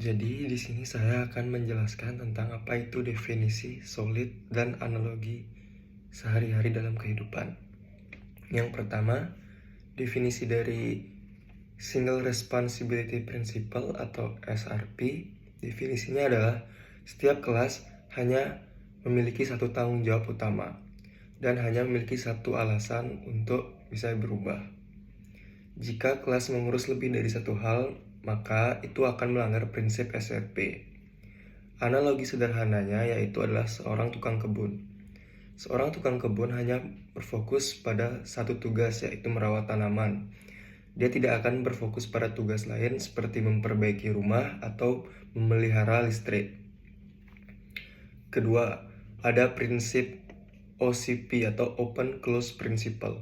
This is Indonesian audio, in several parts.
Jadi di sini saya akan menjelaskan tentang apa itu definisi solid dan analogi sehari-hari dalam kehidupan. Yang pertama, definisi dari Single Responsibility Principle atau SRP. Definisinya adalah setiap kelas hanya memiliki satu tanggung jawab utama dan hanya memiliki satu alasan untuk bisa berubah. Jika kelas mengurus lebih dari satu hal, maka itu akan melanggar prinsip SRP. Analogi sederhananya yaitu adalah seorang tukang kebun. Seorang tukang kebun hanya berfokus pada satu tugas, yaitu merawat tanaman. Dia tidak akan berfokus pada tugas lain seperti memperbaiki rumah atau memelihara listrik. Kedua, ada prinsip OCP atau Open Close Principle,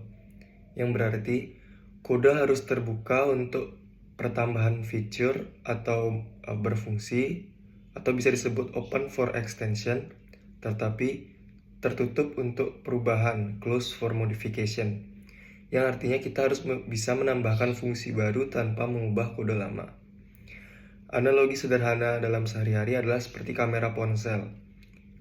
yang berarti kode harus terbuka untuk pertambahan fitur atau berfungsi, atau bisa disebut open for extension, tetapi tertutup untuk perubahan, closed for modification, yang artinya kita harus bisa menambahkan fungsi baru tanpa mengubah kode lama. Analogi sederhana dalam sehari-hari adalah seperti kamera ponsel.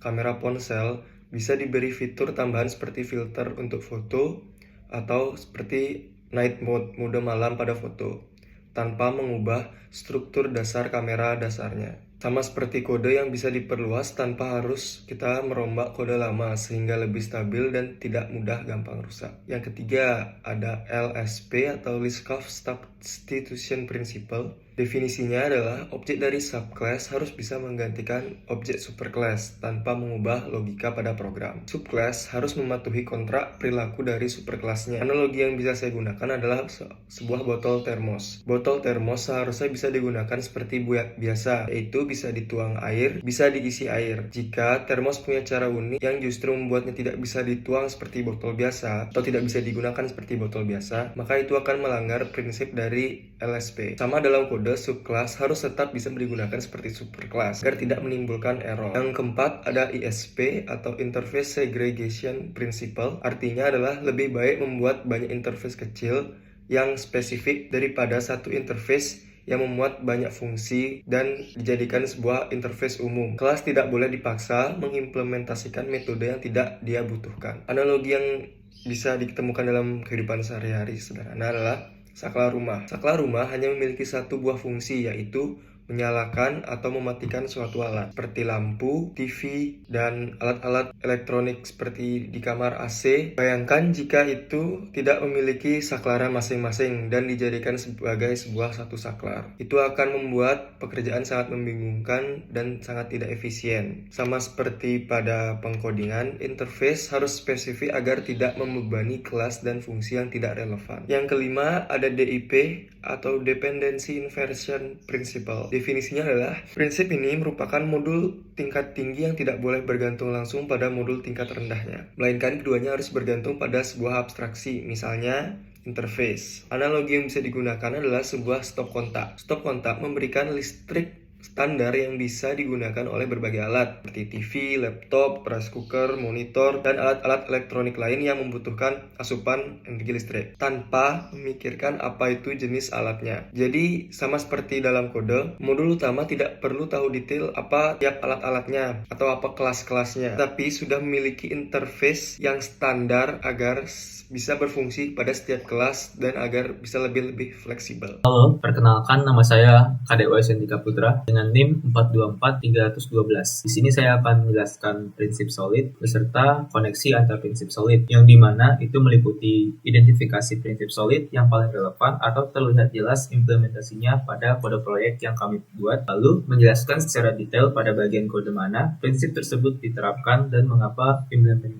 Kamera ponsel bisa diberi fitur tambahan seperti filter untuk foto atau seperti night mode, mode malam pada foto, tanpa mengubah struktur dasar kamera dasarnya. Sama seperti kode yang bisa diperluas tanpa harus kita merombak kode lama sehingga lebih stabil dan tidak mudah gampang rusak. Yang ketiga, ada LSP atau Liskov Substitution Principle. Definisinya adalah objek dari subclass harus bisa menggantikan objek superclass tanpa mengubah logika pada program. Subclass harus mematuhi kontrak perilaku dari superclassnya. Analogi yang bisa saya gunakan adalah sebuah botol termos. Botol termos seharusnya bisa digunakan seperti biasa, yaitu bisa dituang air, bisa diisi air. Jika termos punya cara unik yang justru membuatnya tidak bisa dituang seperti botol biasa atau tidak bisa digunakan seperti botol biasa, maka itu akan melanggar prinsip dari LSP. Sama dalam kode, subclass harus tetap bisa digunakan seperti superclass agar tidak menimbulkan error. Yang keempat ada ISP atau Interface Segregation Principle. Artinya adalah lebih baik membuat banyak interface kecil yang spesifik daripada satu interface yang memuat banyak fungsi dan dijadikan sebuah interface umum. Kelas tidak boleh dipaksa mengimplementasikan metode yang tidak dia butuhkan. Analogi yang bisa ditemukan dalam kehidupan sehari-hari sederhana adalah saklar rumah. Saklar rumah hanya memiliki satu buah fungsi, yaitu menyalakan atau mematikan suatu alat seperti lampu, TV, dan alat-alat elektronik seperti di kamar AC. Bayangkan jika itu tidak memiliki saklarnya masing-masing dan dijadikan sebagai sebuah satu saklar. Itu akan membuat pekerjaan sangat membingungkan dan sangat tidak efisien. Sama seperti pada pengkodingan, interface harus spesifik agar tidak membebani kelas dan fungsi yang tidak relevan. Yang kelima ada DIP atau Dependency Inversion Principle. Definisinya adalah prinsip ini merupakan modul tingkat tinggi yang tidak boleh bergantung langsung pada modul tingkat rendahnya, melainkan keduanya harus bergantung pada sebuah abstraksi, misalnya interface. Analogi yang bisa digunakan adalah sebuah stop kontak. Stop kontak memberikan listrik standar yang bisa digunakan oleh berbagai alat seperti TV, laptop, rice cooker, monitor, dan alat-alat elektronik lain yang membutuhkan asupan energi listrik tanpa memikirkan apa itu jenis alatnya. Jadi sama seperti dalam kode, modul utama tidak perlu tahu detail apa tiap alat-alatnya atau apa kelas-kelasnya, tapi sudah memiliki interface yang standar agar bisa berfungsi pada setiap kelas dan agar bisa lebih fleksibel. Halo, perkenalkan nama saya KDOS Yandika Putra dengan NIM 424312. Di sini saya akan menjelaskan prinsip solid beserta koneksi antar prinsip solid, yang dimana itu meliputi identifikasi prinsip solid yang paling relevan atau terlihat jelas implementasinya pada kode proyek yang kami buat, lalu menjelaskan secara detail pada bagian kode mana prinsip tersebut diterapkan dan mengapa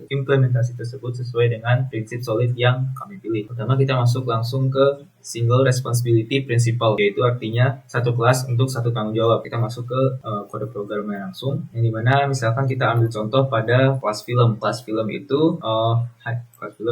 implementasi tersebut sesuai dengan prinsip solid yang kami pilih. Pertama kita masuk langsung ke Single Responsibility Principle, yaitu artinya satu kelas untuk satu tanggung jawab. Kita masuk ke kode programnya langsung, yang dimana misalkan kita ambil contoh pada kelas film. Kelas film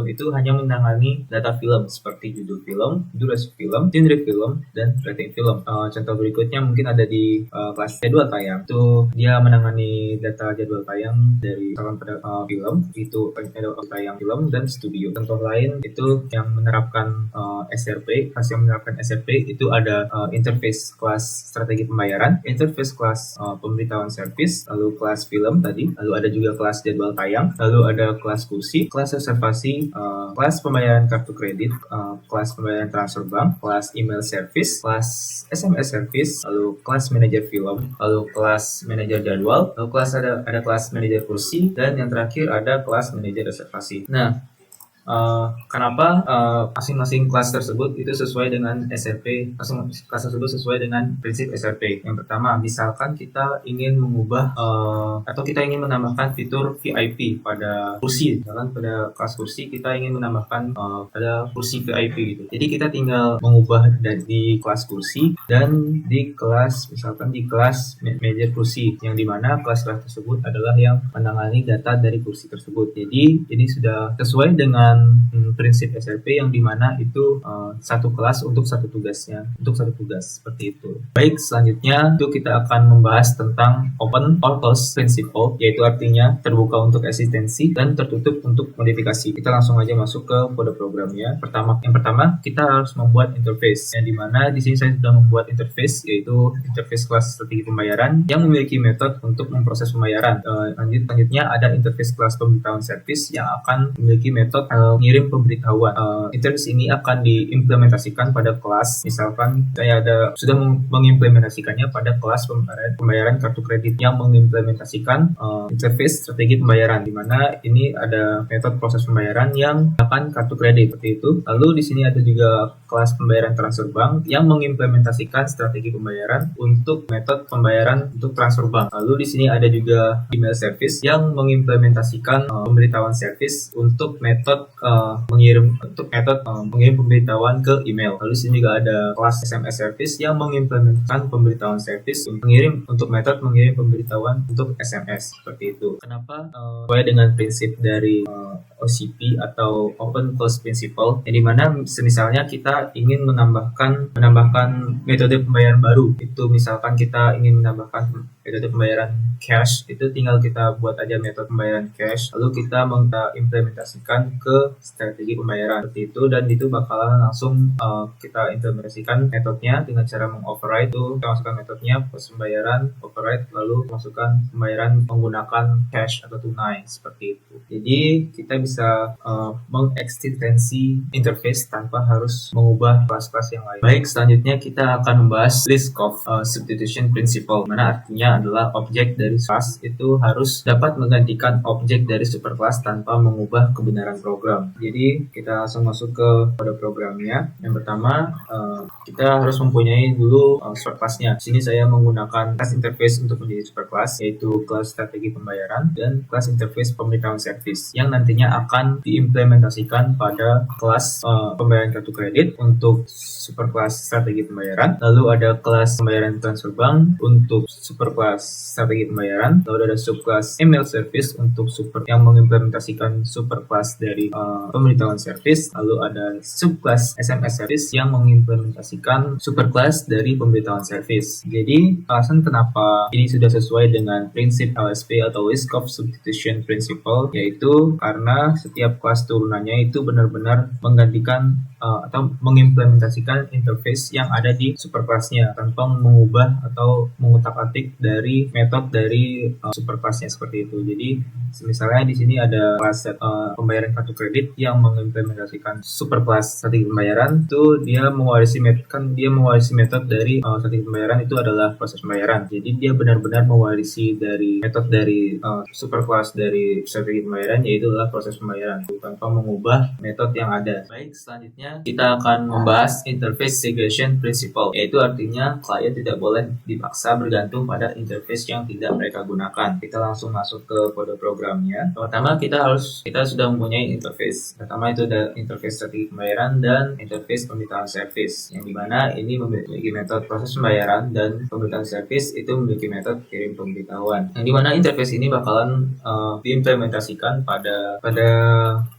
itu hanya menangani data film seperti judul film, durasi film, genre film, dan rating film. Contoh berikutnya mungkin ada di kelas jadwal tayang. Itu dia menangani data jadwal tayang dari pada film, itu jadwal tayang film dan studio. Contoh lain itu yang menerapkan SRP, SRP, kelas yang menerapkan SRP itu ada interface kelas strategi pembayaran, interface kelas pemberitahuan service, lalu kelas film tadi, lalu ada juga kelas jadwal tayang, lalu ada kelas kursi, kelas reservasi, kelas pembayaran kartu kredit, kelas pembayaran transfer bank, kelas email service, kelas SMS service, lalu kelas manajer film, lalu kelas manajer jadwal, lalu kelas ada kelas manajer kursi, dan yang terakhir ada kelas manajer reservasi. Nah, kenapa masing-masing kelas tersebut itu sesuai dengan SRP, kelas tersebut sesuai dengan prinsip SRP. Yang pertama, misalkan kita ingin mengubah atau kita ingin menambahkan fitur VIP pada kursi, misalkan pada kelas kursi kita ingin menambahkan pada kursi VIP gitu. Jadi kita tinggal mengubah di kelas kursi dan di kelas, misalkan di kelas manajer kursi, yang dimana kelas-kelas tersebut adalah yang menangani data dari kursi tersebut. Jadi ini sudah sesuai dengan prinsip SRP yang dimana itu satu kelas untuk satu tugas seperti itu. Baik, selanjutnya itu kita akan membahas tentang open or close principle, yaitu artinya terbuka untuk eksistensi dan tertutup untuk modifikasi. Kita langsung aja masuk ke kode programnya. Yang pertama kita harus membuat interface, yang dimana di sini saya sudah membuat interface, yaitu interface kelas strategi pembayaran yang memiliki metode untuk memproses pembayaran. Selanjutnya ada interface kelas pemberitahuan service yang akan memiliki metode mengirim pemberitahuan. Interface ini akan diimplementasikan pada kelas, misalkan saya sudah mengimplementasikannya pada kelas pembayaran kartu kredit yang mengimplementasikan interface strategi pembayaran, di mana ini ada metode proses pembayaran yang akan kartu kredit seperti itu. Lalu di sini ada juga kelas pembayaran transfer bank yang mengimplementasikan strategi pembayaran untuk metode pembayaran untuk transfer bank. Lalu di sini ada juga email service yang mengimplementasikan pemberitahuan service untuk metode mengirim pemberitahuan ke email. Lalu di sini juga ada kelas SMS service yang mengimplementasikan pemberitahuan service untuk metode mengirim pemberitahuan untuk SMS seperti itu. Kenapa sesuai dengan prinsip dari OCP atau Open Close Principle, yang dimana misalnya kita ingin menambahkan metode pembayaran baru. Itu misalkan kita ingin menambahkan metode pembayaran cash, itu tinggal kita buat aja metode pembayaran cash, lalu kita implementasikan ke strategi pembayaran seperti itu, dan itu bakalan langsung kita implementasikan metodenya dengan cara mengoverride. Itu kita masukkan metodenya proses pembayaran, override, lalu masukkan pembayaran menggunakan cash atau tunai seperti itu. Jadi kita bisa mengekstensi interface tanpa harus mengubah kelas-kelas yang lain. Baik, selanjutnya kita akan membahas list of substitution principle, mana artinya adalah objek dari kelas itu harus dapat menggantikan objek dari superclass tanpa mengubah kebenaran program. Jadi kita langsung masuk ke kode programnya. Yang pertama, kita harus mempunyai dulu superclassnya. Di sini saya menggunakan class interface untuk menjadi superclass, yaitu kelas strategi pembayaran dan kelas interface pemberitahuan service yang nantinya akan diimplementasikan pada kelas pembayaran kartu kredit untuk superclass strategi pembayaran. Lalu ada kelas pembayaran transfer bank untuk superclass strategi pembayaran. Lalu ada subclass email service untuk yang mengimplementasikan superclass dari pemberitahuan service. Lalu ada subclass SMS service yang mengimplementasikan superclass dari pemberitahuan service. Jadi alasan kenapa ini sudah sesuai dengan prinsip LSP atau list of substitution principle, yaitu karena setiap kelas turunannya itu benar-benar menggantikan atau mengimplementasikan interface yang ada di superclassnya tanpa mengubah atau mengutak-atik dari metode dari superclassnya seperti itu. Jadi misalnya di sini ada kelas pembayaran kartu kredit yang mengimplementasikan superclass strategi pembayaran, itu dia mewarisi metode dari strategi pembayaran itu adalah proses pembayaran. Jadi dia benar-benar mewarisi dari metode dari superclass dari strategi pembayaran, yaitu adalah proses pembayaran tanpa mengubah metode yang ada. Baik, selanjutnya kita akan membahas interface segregation principle, yaitu artinya klien tidak boleh dipaksa bergantung pada interface yang tidak mereka gunakan. Kita langsung masuk ke kode programnya. Pertama kita sudah mempunyai interface. Pertama itu ada interface strategi pembayaran dan interface pemberitahuan service, yang dimana ini memiliki metode proses pembayaran dan pemberitahuan service itu memiliki metode kirim pemberitahuan, yang dimana interface ini bakalan diimplementasikan pada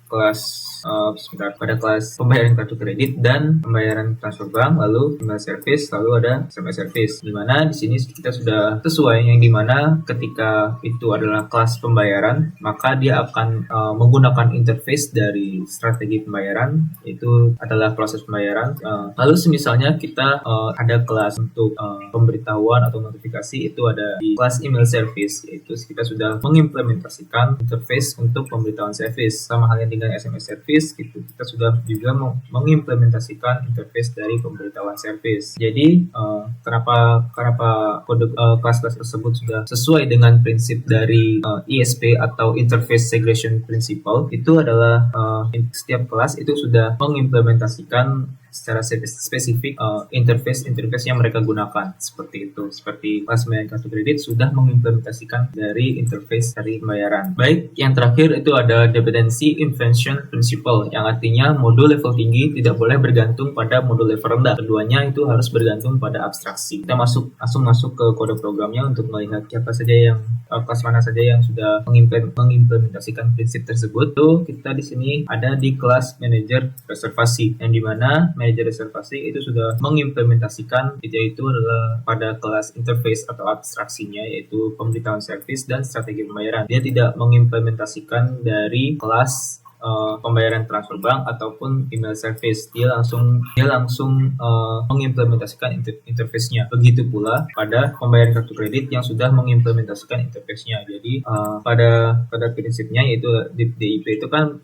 pada kelas pembayaran kartu kredit dan pembayaran transfer bank, lalu email service, lalu ada SMS service. Dimana di sini kita sudah sesuai yang dimana ketika itu adalah kelas pembayaran, maka dia akan menggunakan interface dari strategi pembayaran, itu adalah proses pembayaran. Lalu misalnya kita ada kelas untuk pemberitahuan atau notifikasi, itu ada di kelas email service, yaitu kita sudah mengimplementasikan interface untuk pemberitahuan service. Sama halnya dengan SMS service, gitu, kita sudah juga mengimplementasikan interface dari pemberitahuan service. Jadi kenapa kode kelas-kelas tersebut sudah sesuai dengan prinsip dari ISP atau Interface Segregation Principle, itu adalah setiap kelas itu sudah mengimplementasikan secara spesifik interface yang mereka gunakan, seperti itu. Seperti kelas pembayaran kartu kredit sudah mengimplementasikan dari interface dari pembayaran. Baik, yang terakhir itu ada Dependency Invention Principle, yang artinya modul level tinggi tidak boleh bergantung pada modul level rendah. Keduanya itu harus bergantung pada abstraksi. Kita langsung masuk ke kode programnya untuk melihat siapa saja yang kelas mana saja yang sudah mengimplementasikan prinsip tersebut. Tuh, kita di sini ada di kelas manager reservasi, yang dimana manajer reservasi itu sudah mengimplementasikan, yaitu adalah pada kelas interface atau abstraksinya, yaitu pemberitahuan service dan strategi pembayaran. Dia tidak mengimplementasikan dari kelas pembayaran transfer bank ataupun email service. Dia langsung mengimplementasikan interface-nya. Begitu pula pada pembayaran kartu kredit yang sudah mengimplementasikan interface-nya. Jadi pada prinsipnya, yaitu di DIP itu kan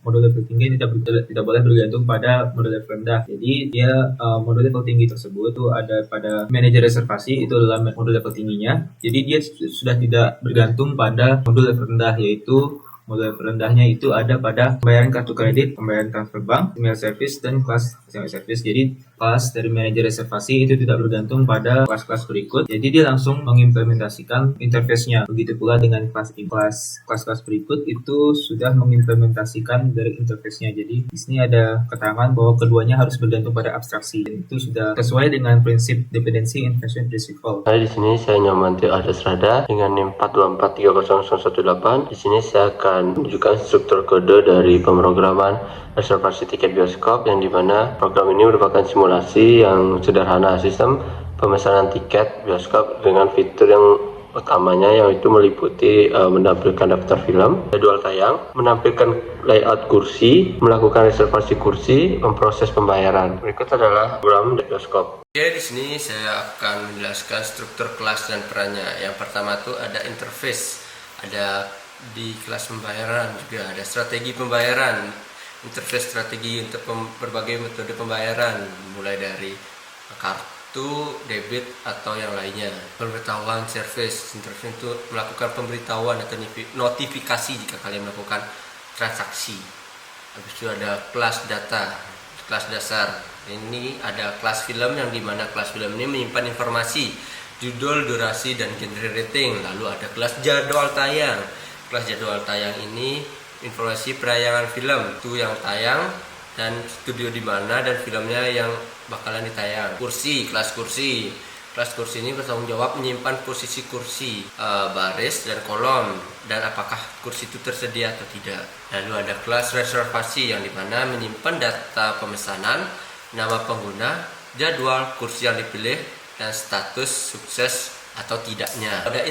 modul level tinggi tidak boleh bergantung pada modul level rendah. Jadi dia modul level tinggi tersebut itu ada pada manajer reservasi, itu adalah modul level tingginya. Jadi dia sudah tidak bergantung pada modul level rendah, yaitu modul rendahnya itu ada pada pembayaran kartu kredit, pembayaran transfer bank, email service, dan kelas SMS service. Jadi kelas dari manajer reservasi itu tidak bergantung pada kelas-kelas berikut. Jadi dia langsung mengimplementasikan interface-nya. Begitu pula dengan kelas-kelas berikut itu sudah mengimplementasikan dari interface-nya. Jadi di sini ada keterangan bahwa keduanya harus bergantung pada abstraksi. Dan itu sudah sesuai dengan prinsip Dependency Invention Principle. Di sini saya Nyoman Tio Ardasrada dengan NIM 4243018. Di sini saya akan menunjukkan struktur kode dari pemrograman reservasi tiket bioskop, yang dimana program ini merupakan simulasi yang sederhana sistem pemesanan tiket bioskop dengan fitur yang utamanya yaitu meliputi menampilkan daftar film, jadwal tayang, menampilkan layout kursi, melakukan reservasi kursi, memproses pembayaran. Berikut adalah program bioskop. Oke, di sini saya akan menjelaskan struktur kelas dan perannya. Yang pertama tuh ada interface, ada di kelas pembayaran juga ada strategi pembayaran, interface strategi untuk berbagai metode pembayaran, mulai dari kartu, debit atau yang lainnya. Pemberitahuan service, interface itu melakukan pemberitahuan atau notifikasi jika kalian melakukan transaksi. Habis itu ada kelas data, kelas dasar. Ini ada kelas film, yang dimana kelas film ini menyimpan informasi judul, durasi, dan genre rating. Lalu ada kelas jadwal tayang. Kelas jadwal tayang ini informasi penayangan film, itu yang tayang dan studio di mana dan filmnya yang bakalan ditayang. Kursi, kelas kursi. Kelas kursi ini bertanggung jawab menyimpan posisi kursi, baris dan kolom, dan apakah kursi itu tersedia atau tidak. Lalu ada kelas reservasi, yang dimana menyimpan data pemesanan, nama pengguna, jadwal kursi yang dipilih, dan status sukses atau tidaknya. Ada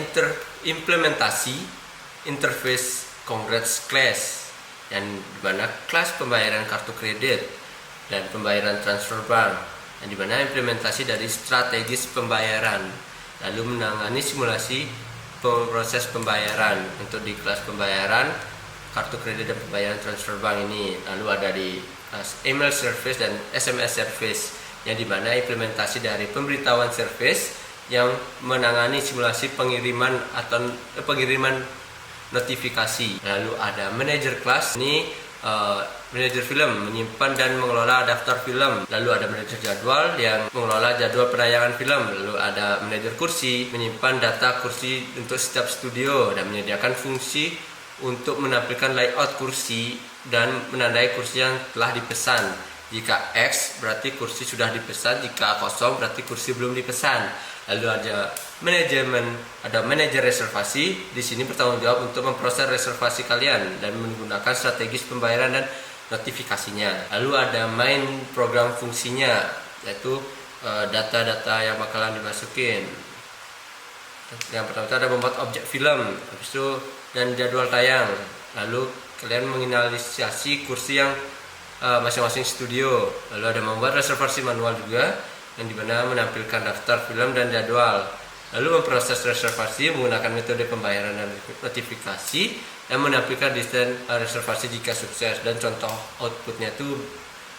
implementasi interface congrats class, yang dimana kelas pembayaran kartu kredit dan pembayaran transfer bank, yang dimana implementasi dari strategis pembayaran, lalu menangani simulasi proses pembayaran untuk di kelas pembayaran kartu kredit dan pembayaran transfer bank ini. Lalu ada di kelas email service dan SMS service, yang dimana implementasi dari pemberitahuan service yang menangani simulasi pengiriman notifikasi. Lalu ada manajer kelas, ini manajer film menyimpan dan mengelola daftar film. Lalu ada manajer jadwal yang mengelola jadwal penayangan film. Lalu ada manajer kursi, menyimpan data kursi untuk setiap studio dan menyediakan fungsi untuk menampilkan layout kursi dan menandai kursi yang telah dipesan Jika X berarti kursi sudah dipesan, jika kosong berarti kursi belum dipesan. Lalu ada manajer reservasi. Di sini bertanggung jawab untuk memproses reservasi kalian dan menggunakan strategis pembayaran dan notifikasinya. Lalu ada main program fungsinya, yaitu data-data yang bakalan dimasukin. Yang pertama itu ada membuat objek film, habis itu dan jadwal tayang. Lalu kalian menginisiasi kursi yang masing-masing studio. Lalu ada membuat reservasi manual juga, yang dimana menampilkan daftar film dan jadwal. Lalu memproses reservasi menggunakan metode pembayaran dan notifikasi, yang menampilkan desain reservasi jika sukses. Dan contoh outputnya itu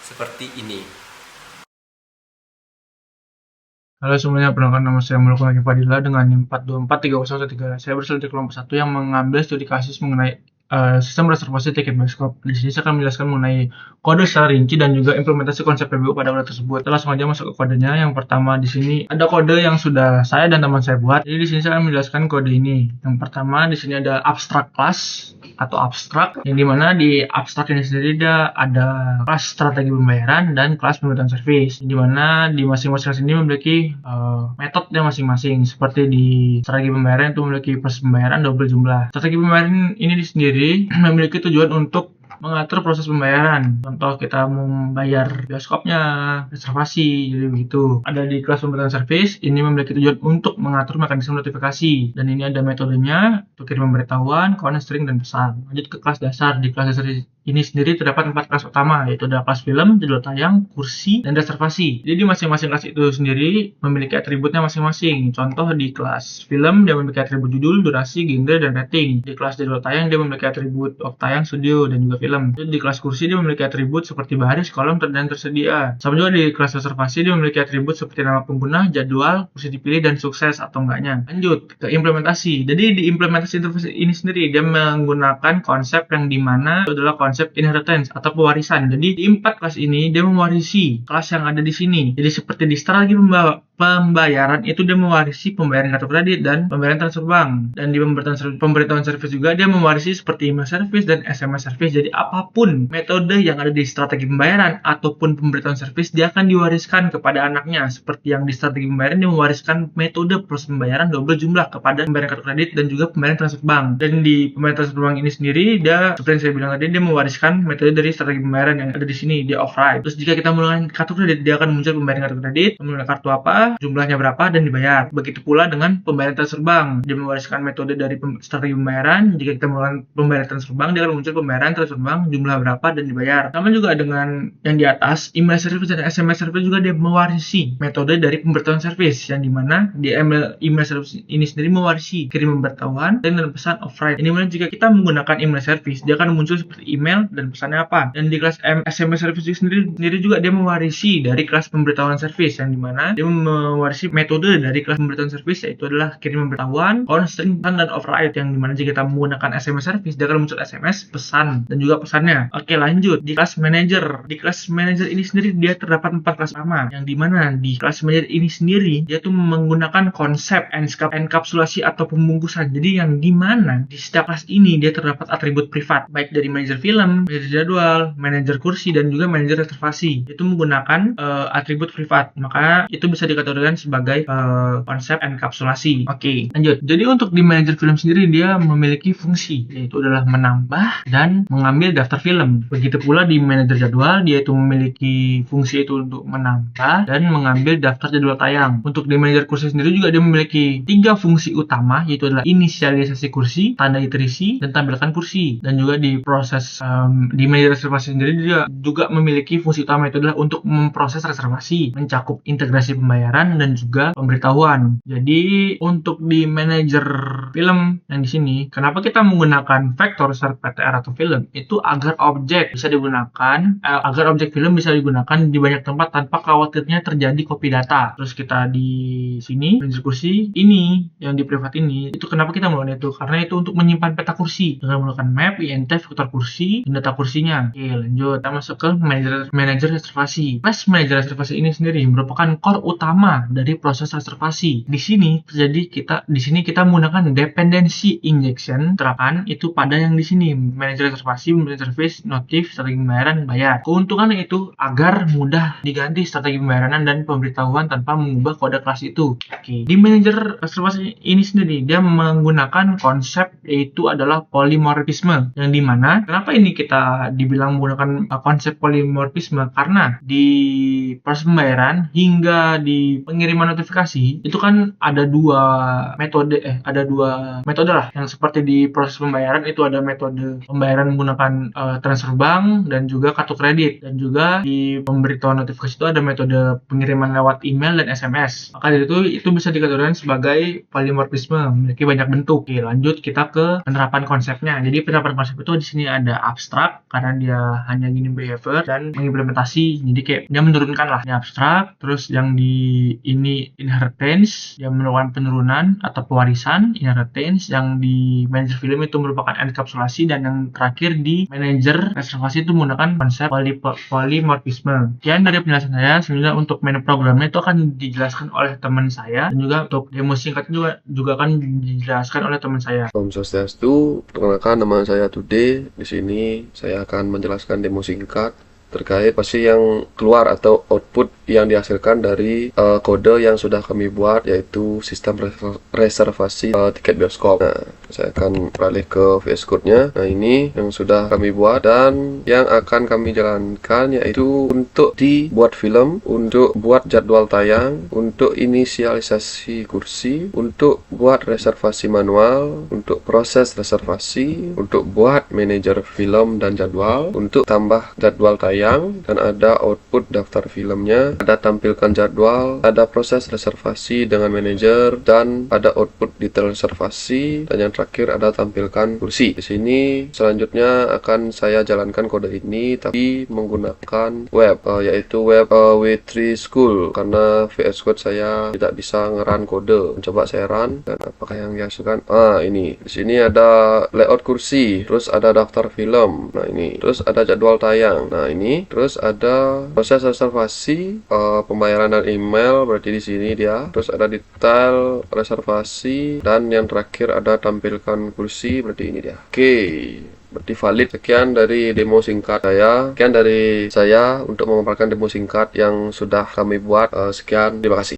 seperti ini. Halo semuanya, perkenalkan nama saya Muluk Lagi Fadila dengan NIM 4243013. Saya berasal dari kelompok 1 yang mengambil studi kasus mengenai sistem reservasi tiket bioskop. Di sini saya akan menjelaskan mengenai kode secara rinci dan juga implementasi konsep PBU pada kode tersebut. Kita langsung aja masuk ke kodenya. Yang pertama di sini ada kode yang sudah saya dan teman saya buat. Jadi di sini saya akan menjelaskan kode ini. Yang pertama di sini ada abstract class atau abstrak, yang dimana di abstrak ini sendiri ada kelas strategi pembayaran dan kelas pembuatan service, yang dimana di masing-masing kelas ini memiliki metode masing-masing. Seperti di strategi pembayaran itu memiliki proses pembayaran double jumlah. Strategi pembayaran ini sendiri memiliki tujuan untuk mengatur proses pembayaran. Contoh kita mau membayar bioskopnya, reservasi, jadi begitu. Ada di kelas pembuatan service, ini memiliki tujuan untuk mengatur mekanisme notifikasi. Dan ini ada metodenya untuk kirim pemberitahuan, kawan string, dan pesan. Lanjut ke kelas dasar. Di kelas dasar ini sendiri terdapat 4 kelas utama, yaitu ada kelas film, jadwal tayang, kursi, dan reservasi. Jadi masing-masing kelas itu sendiri memiliki atributnya masing-masing. Contoh di kelas film dia memiliki atribut judul, durasi, genre, dan rating. Di kelas jadwal tayang dia memiliki atribut waktu tayang, studio, dan juga film. Jadi di kelas kursi dia memiliki atribut seperti baris, kolom, dan tersedia. Sama juga di kelas reservasi dia memiliki atribut seperti nama pengguna, jadwal, kursi dipilih, dan sukses atau enggaknya. Lanjut ke implementasi. Jadi di implementasi interface ini sendiri dia menggunakan konsep yang dimana itu adalah konsep inheritance atau pewarisan. Jadi di 4 kelas ini dia mewarisi kelas yang ada di sini. Jadi seperti di strategi pembayaran itu dia mewarisi pembayaran kartu kredit dan pembayaran transfer bank. Dan di pemberitahuan service juga dia mewarisi seperti email service dan SMS service. Jadi apapun metode yang ada di strategi pembayaran ataupun pemberitahuan service dia akan diwariskan kepada anaknya. Seperti yang di strategi pembayaran dia mewariskan metode proses pembayaran double jumlah kepada pembayaran kartu kredit dan juga pembayaran transfer bank. Dan di pembayaran transfer bank ini sendiri dia seperti yang saya bilang tadi dia mewariskan metode dari strategi pembayaran yang ada di sini, dia override. Terus jika kita menggunakan kartu kredit dia akan muncul pembayaran kartu kredit, menggunakan kartu apa, jumlahnya berapa, dan dibayar. Begitu pula dengan pembayaran transfer bank. Dia mewariskan metode dari strategi pembayaran. Jika kita menggunakan pembayaran transfer bank, dia akan muncul pembayaran transfer bank, jumlah berapa, dan dibayar. Sama juga dengan yang di atas, email service dan SMS service juga dia mewarisi metode dari pemberitahuan service, yang dimana di email service ini sendiri mewarisi kirim pemberitahuan dan pesan override. Ini mana jika kita menggunakan email service, dia akan muncul seperti email dan pesannya apa. Dan di kelas SMS service sendiri juga dia mewarisi dari kelas pemberitahuan service, yang dimana dia mewarisi metode dari kelas pemberitahuan service, yaitu adalah kirim pemberitahuan, string, pesan, dan override. Yang dimana jika kita menggunakan SMS service dia akan muncul SMS, pesan, dan juga pesannya. Oke, lanjut di kelas manager. Di kelas manager ini sendiri dia terdapat 4 kelas utama, yang dimana di kelas manager ini sendiri dia tuh menggunakan konsep enkapsulasi atau pembungkusan. Jadi yang dimana di setiap kelas ini dia terdapat atribut privat, baik dari manajer film, manajer jadwal, manajer kursi, dan juga manajer reservasi. Itu menggunakan atribut privat, maka itu bisa dikategorikan sebagai konsep enkapsulasi. Oke, lanjut. Jadi untuk di manajer film sendiri dia memiliki fungsi, yaitu adalah menambah dan mengambil daftar film. Begitu pula di manajer jadwal dia itu memiliki fungsi itu untuk menambah dan mengambil daftar jadwal tayang. Untuk di manajer kursi sendiri juga dia memiliki 3 fungsi utama, yaitu adalah inisialisasi kursi, tanda iterasi, dan tampilkan kursi. Dan juga di proses di manajer reservasi sendiri dia juga memiliki fungsi utama, itu adalah untuk memproses reservasi, mencakup integrasi pembayaran dan juga pemberitahuan. Jadi untuk di manajer film yang di sini, kenapa kita menggunakan vektor serta PTR atau film itu agar objek bisa digunakan, agar objek film bisa digunakan di banyak tempat tanpa khawatirnya terjadi copy data. Terus kita di sini manajer kursi ini yang di privat ini, itu kenapa kita melakukan itu? Karena itu untuk menyimpan peta kursi dengan menggunakan map, int, vektor kursi, reservasi dan data kursinya. Oke, lanjut. Kita masuk ke manajer reservasi. Class manajer reservasi ini sendiri merupakan core utama dari proses reservasi. Di sini kita menggunakan dependency injection terapan itu pada yang di sini manajer reservasi, memberikan service, notif, strategi pembayaran, bayar. Keuntungannya itu agar mudah diganti strategi pembayaran dan pemberitahuan tanpa mengubah kode kelas itu. Oke. Di manajer reservasi ini sendiri dia menggunakan konsep yaitu adalah polymorphisme, yang dimana kenapa ini kita dibilang menggunakan konsep polymorphisme, karena di proses pembayaran hingga di pengiriman notifikasi itu kan ada dua metode lah, yang seperti di proses pembayaran itu ada metode pembayaran menggunakan transfer bank dan juga kartu kredit, dan juga di pemberitahuan notifikasi itu ada metode pengiriman lewat email dan SMS. Maka dari itu bisa dikategorikan sebagai polymorphisme, memiliki banyak bentuk. Oke, lanjut kita ke penerapan konsepnya. Jadi penerapan konsep itu di sini ada abstrak karena dia hanya gini behavior, dan mengimplementasi. Jadi kayak dia menurunkan lah, ini abstrak. Terus yang di ini inheritance, dia melakukan penurunan atau pewarisan inheritance. Yang di manager film itu merupakan enkapsulasi, dan yang terakhir di manager reservasi itu menggunakan konsep polymorphisme. Sekian dari penjelasan saya. Sebenarnya untuk menu programnya itu akan dijelaskan oleh teman saya, dan juga untuk demo singkatnya juga akan dijelaskan oleh teman saya. Om Swastiastu, perkenalkan nama saya Tude. Di sini saya akan menjelaskan demo singkat terkait pasti yang keluar atau output yang dihasilkan dari kode yang sudah kami buat, yaitu sistem reservasi tiket bioskop. Nah, saya akan beralih ke VS Code-nya. Nah, ini yang sudah kami buat, dan yang akan kami jalankan yaitu untuk dibuat film, untuk buat jadwal tayang, untuk inisialisasi kursi, untuk buat reservasi manual, untuk proses reservasi, untuk buat manajer film dan jadwal, untuk tambah jadwal tayang, dan ada output daftar filmnya, ada tampilkan jadwal, ada proses reservasi dengan manajer, dan ada output detail reservasi, dan yang terakhir ada tampilkan kursi. Di sini selanjutnya akan saya jalankan kode ini tapi menggunakan web, yaitu web W3 School, karena VS Code saya tidak bisa ngeran kode. Coba saya run, dan apakah yang dihasilkan? Ini. Di sini ada layout kursi, terus ada daftar film. Nah, ini. Terus ada jadwal tayang. Nah, ini. Terus ada proses reservasi, pembayaran dan email, berarti di sini dia. Terus ada detail reservasi, dan yang terakhir ada tampilkan kursi, berarti ini dia. Oke, berarti valid. Sekian dari demo singkat saya. Sekian dari saya untuk memaparkan demo singkat yang sudah kami buat. Sekian, terima kasih.